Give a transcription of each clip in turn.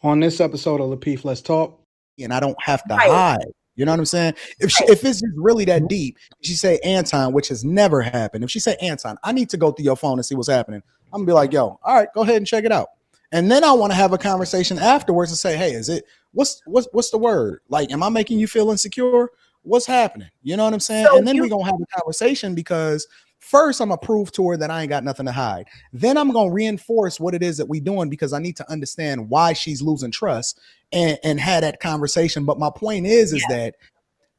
On this episode of Lapeef, Let's Talk. And I don't have to hide. You know what I'm saying? If it's just really that deep, she say Anton, which has never happened. If she say Anton, I need to go through your phone and see what's happening. I'm gonna be like, yo, all right, go ahead and check it out. And then I want to have a conversation afterwards and say, hey, is it what's the word? Like, am I making you feel insecure? What's happening? You know what I'm saying? So and then we're gonna have a conversation because first I'm gonna prove to her that I ain't got nothing to hide. Then I'm gonna reinforce what it is that we doing because I need to understand why she's losing trust and had that conversation. But my point is that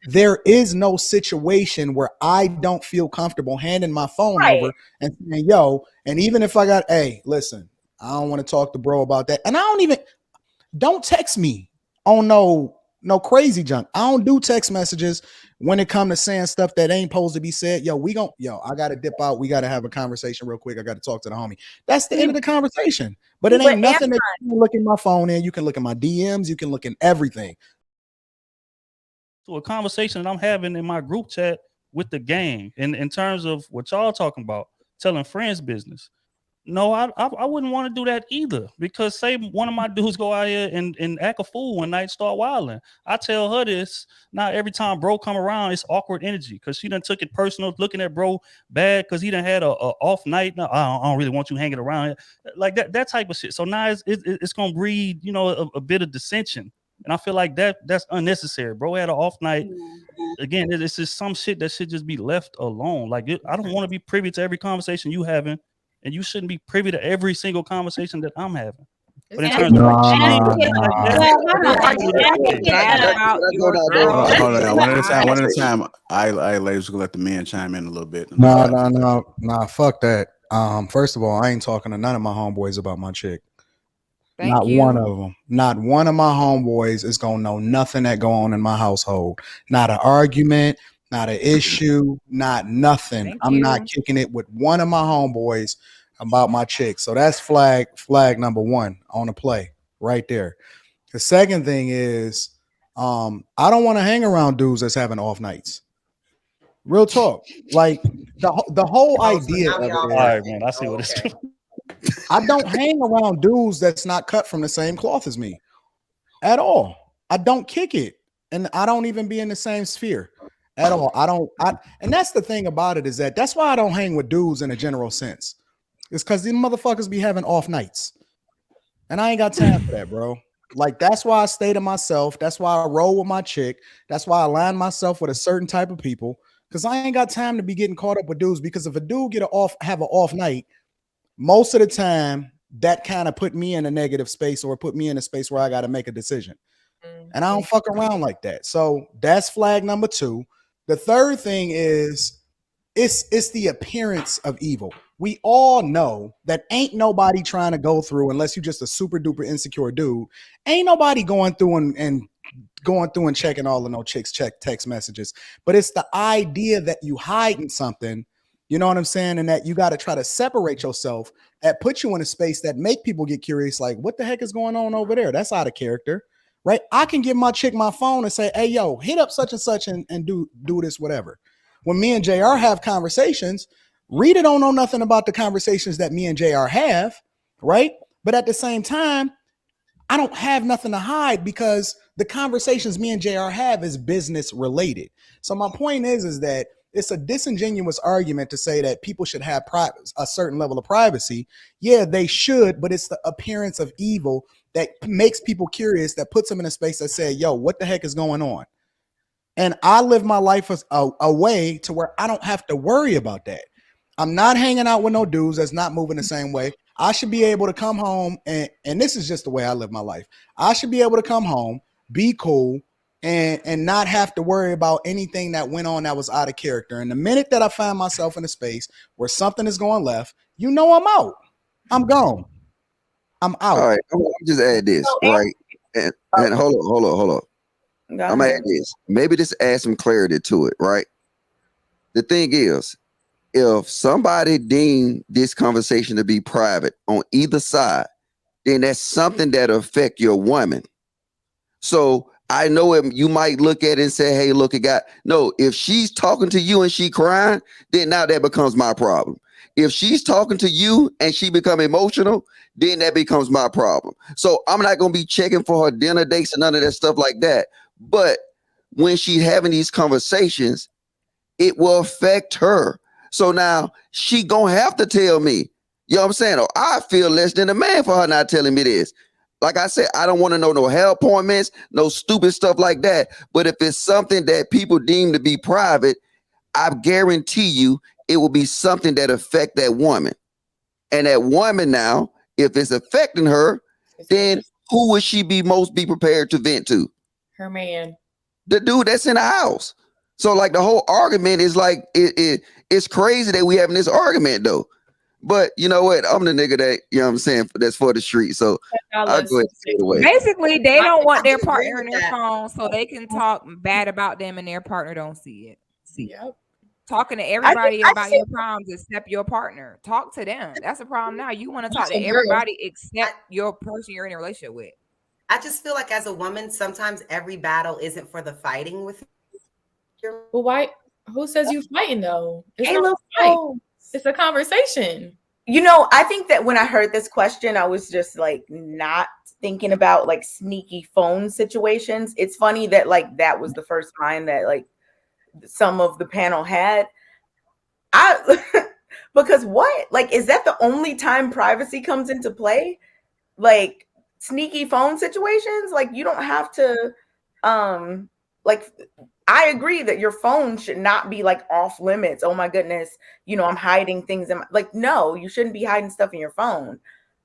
there is no situation where I don't feel comfortable handing my phone over and saying, yo, and even if I got, hey, listen, I don't want to talk to bro about that. And don't text me on no crazy junk. I don't do text messages when it comes to saying stuff that ain't supposed to be said. Yo, I got to dip out. We got to have a conversation real quick. I got to talk to the homie. That's the end of the conversation. But it ain't nothing that you can look in my phone in. You can look at my DMs. You can look in everything. To a conversation that I'm having in my group chat with the gang in terms of what y'all talking about, telling friends business. No, I wouldn't want to do that either, because say one of my dudes go out here and act a fool one night, start wilding. I tell her this. Now every time bro come around, it's awkward energy because she done took it personal, looking at bro bad because he done had a off night. No, I don't really want you hanging around like that type of shit. So now it's gonna breed, a bit of dissension. And I feel like that's unnecessary. Bro had an off night. Again, it's just some shit that should just be left alone. Like I don't want to be privy to every conversation you having, and you shouldn't be privy to every single conversation that I'm having. But in terms of one at a time. I ladies will let the men chime in a little bit. Nah, fuck that. First of all, I ain't talking to none of my homeboys about my chick. Not one of them. Not one of my homeboys is gonna know nothing that go on in my household. Not an argument, not an issue, not nothing. I'm not kicking it with one of my homeboys about my chick. So that's flag number one on the play right there. The second thing is, I don't want to hang around dudes that's having off nights. Real talk. Like the whole idea of it. All right, man. I see what it's doing. I don't hang around dudes that's not cut from the same cloth as me at all. I don't kick it, and I don't even be in the same sphere at all. And that's the thing about it is that's why I don't hang with dudes in a general sense. It's because these motherfuckers be having off nights, and I ain't got time for that, bro. Like that's why I stay to myself. That's why I roll with my chick. That's why I align myself with a certain type of people, because I ain't got time to be getting caught up with dudes. Because if a dude have an off night, most of the time that kind of put me in a negative space or put me in a space where I got to make a decision. And I don't fuck around like that. So that's flag number two. The third thing is it's the appearance of evil. We all know that ain't nobody trying to go through, unless you're just a super duper insecure dude, ain't nobody going through and checking all of no chicks check text messages. But it's the idea that you hiding something. You know what I'm saying? And that you got to try to separate yourself. That puts you in a space that make people get curious. Like, what the heck is going on over there? That's out of character, right? I can give my chick my phone and say, hey, yo, hit up such and such and do this, whatever. When me and JR have conversations, Rita don't know nothing about the conversations that me and JR have, right? But at the same time, I don't have nothing to hide because the conversations me and JR have is business related. So my point is that it's a disingenuous argument to say that people should have a certain level of privacy. Yeah, they should, but it's the appearance of evil that makes people curious, that puts them in a space that say, yo, what the heck is going on? And I live my life a way to where I don't have to worry about that. I'm not hanging out with no dudes that's not moving the same way. I should be able to come home, and this is just the way I live my life. I should be able to come home, be cool, and not have to worry about anything that went on that was out of character. And the minute that I find myself in a space where something is going left, I'm out. I'm gone. I'm out. All right, I'm gonna just add this, right? And hold on. I'm gonna add this. Maybe just add some clarity to it, right? The thing is, if somebody deemed this conversation to be private on either side, then that's something that affect your woman. So I know you might look at it and say, hey, look, if she's talking to you and she crying, then now that becomes my problem. If she's talking to you and she become emotional, then that becomes my problem. So I'm not gonna be checking for her dinner dates and none of that stuff like that. But when she's having these conversations, it will affect her. So now she gonna have to tell me. You know what I'm saying? Or I feel less than a man for her not telling me this. Like I said, I don't want to know no hair appointments, no stupid stuff like that. But if it's something that people deem to be private, I guarantee you it will be something that affect that woman. And that woman now, if it's affecting her, then who would she be most be prepared to vent to? Her man. The dude that's in the house. So like the whole argument is like it's crazy that we having this argument though. But you know what? I'm the nigga that, you know what I'm saying, that's for the street. So I'll go ahead and take it away. Basically, they don't want their partner in their phone so they can talk bad about them and their partner don't see it. Yep. Talking to everybody about your problems except your partner. Talk to them. That's a problem now. You want to talk to everybody except your person you're in a relationship with. I just feel like as a woman, sometimes every battle isn't for the fighting with your. Well, why? Who says you fighting though? It's not a fight. It's a conversation. You know, I think that when I heard this question, I was just like not thinking about like sneaky phone situations. It's funny that like that was the first time that like some of the panel had. Because what? Like, is that the only time privacy comes into play? Like sneaky phone situations? Like you don't have to like I agree that your phone should not be like off limits. Oh my goodness, you know, I'm hiding things in my, like, no, you shouldn't be hiding stuff in your phone.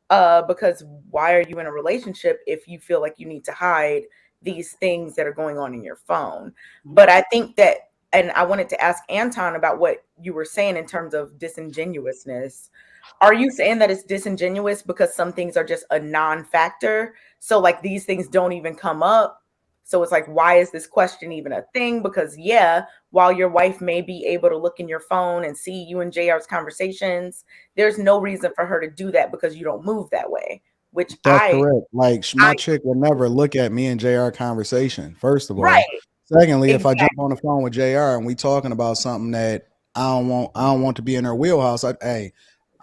Because why are you in a relationship if you feel like you need to hide these things that are going on in your phone? But I think that, and I wanted to ask Anton about what you were saying in terms of disingenuousness. Are you saying that it's disingenuous because some things are just a non-factor? So like these things don't even come up. So it's like, why is this question even a thing? Because yeah, while your wife may be able to look in your phone and see you and JR's conversations, there's no reason for her to do that because you don't move that way. Which that's correct. Like my chick would never look at me and JR conversation, first of all. Right. Secondly, if I jump on the phone with JR and we talking about something that I don't want to be in her wheelhouse, I'm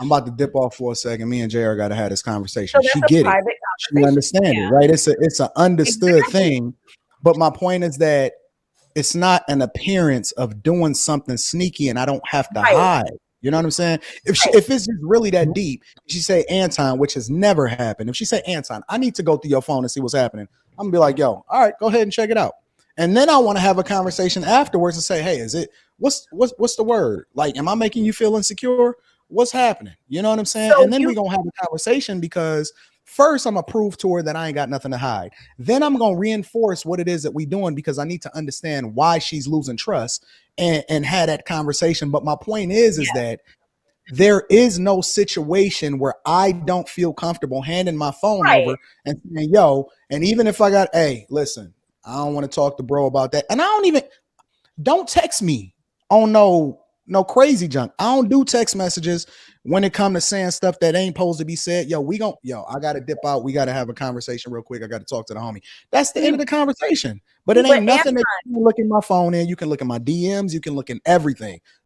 about to dip off for a second. Me and JR got to have this conversation. So she get it. She understand it, right? It's an understood thing. But my point is that it's not an appearance of doing something sneaky and I don't have to hide. You know what I'm saying? If it's just really that deep, she say, Anton, which has never happened. If she say, Anton, I need to go through your phone and see what's happening, I'm gonna be like, yo, all right, go ahead and check it out. And then I want to have a conversation afterwards and say, hey, is it what's the word? Like, am I making you feel insecure? What's happening? You know what I'm saying? So and then we're gonna have a conversation because first I'm gonna prove to her that I ain't got nothing to hide. Then I'm gonna reinforce what it is that we're doing because I need to understand why she's losing trust and had that conversation. But my point is that there is no situation where I don't feel comfortable handing my phone over and saying, yo, and even if I got, hey, listen, I don't want to talk to bro about that. And don't text me on no crazy junk. I don't do text messages when it comes to saying stuff that ain't supposed to be said. I got to dip out. We got to have a conversation real quick. I got to talk to the homie. That's the end of the conversation. But it ain't nothing that you can look in my phone in. You can look at my DMs. You can look in everything.